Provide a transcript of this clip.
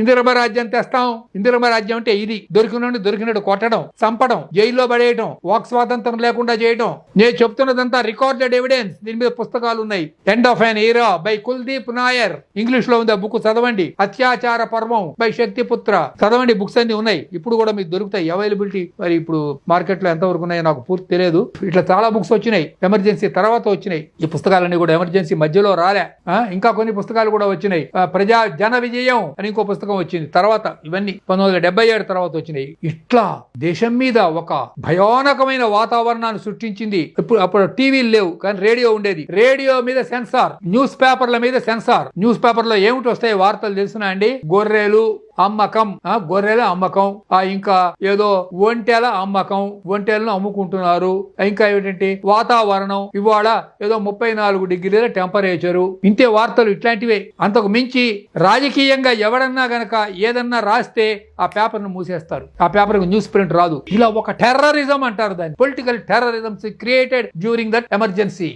ఇందిరమ్మ రాజ్యం తెస్తాం. ఇందిరమ్మ రాజ్యం అంటే ఇది, దొరికినట్టు కొట్టడం, చంపడం, జైల్లో పడేయడం, వాక్ స్వాతంత్రం లేకుండా చేయడం. నేను చెప్తున్నదంతా రికార్డెడ్ ఎవిడెన్స్. దీని మీద పుస్తకాలు ఉన్నాయి. ఎండ్ ఆఫ్ అన్ ఎరా బై కుల్దీప్ నాయర్, ఇంగ్లీష్ లో ఉంది, ఆ బుక్ చదవండి. అత్యాచార పర్వం బై శక్తిపుత్ర చదవండి. బుక్స్ అన్ని ఉన్నాయి, ఇప్పుడు కూడా మీకు దొరుకుతాయి. అవైలబిలిటీ మరి ఇప్పుడు మార్కెట్ లో ఎంతవరకు ఉన్నాయో నాకు పూర్తి తెలియదు. ఇట్లా చాలా బుక్స్ వచ్చినాయి, ఎమర్జెన్సీ తర్వాత వచ్చినాయి. ఈ పుస్తకాలన్నీ కూడా ఎమర్జెన్సీ మధ్యలో రాలే. ఇంకా కొన్ని పుస్తకాలు కూడా వచ్చినాయి. ప్రజా జన విజయం అని ఇంకో పుస్తకం వచ్చింది తర్వాత. ఇవన్నీ 1977 తర్వాత వచ్చినాయి. ఇట్లా దేశం మీద ఒక భయానకమైన వాతావరణాన్ని సృష్టించింది. అప్పుడు టీవీలు లేవు, కానీ రేడియో ఉండేది. రేడియో మీద సెన్సార్, న్యూస్ పేపర్ల మీద సెన్సార్. న్యూస్ పేపర్ లో ఏమిటి వస్తాయి వార్తలు తెలుసునా అండి? గొర్రెలు అమ్మకం, గొర్రెల అమ్మకం, ఇంకా ఏదో ఒంటెల అమ్మకం, ఒంటెలను అమ్ముకుంటున్నారు. ఇంకా ఏమిటంటే వాతావరణం ఇవాళ ఏదో 34 డిగ్రీల టెంపరేచరు. ఇంతే వార్తలు ఇట్లాంటివే. అంతకు మించి రాజకీయంగా ఎవడన్నా గనక ఏదన్నా రాస్తే ఆ పేపర్ ను మూసేస్తారు. ఆ పేపర్ న్యూస్ ప్రింట్ రాదు. ఇలా ఒక టెర్రరిజం అంటారు దాన్ని. Political terrorism created during that emergency.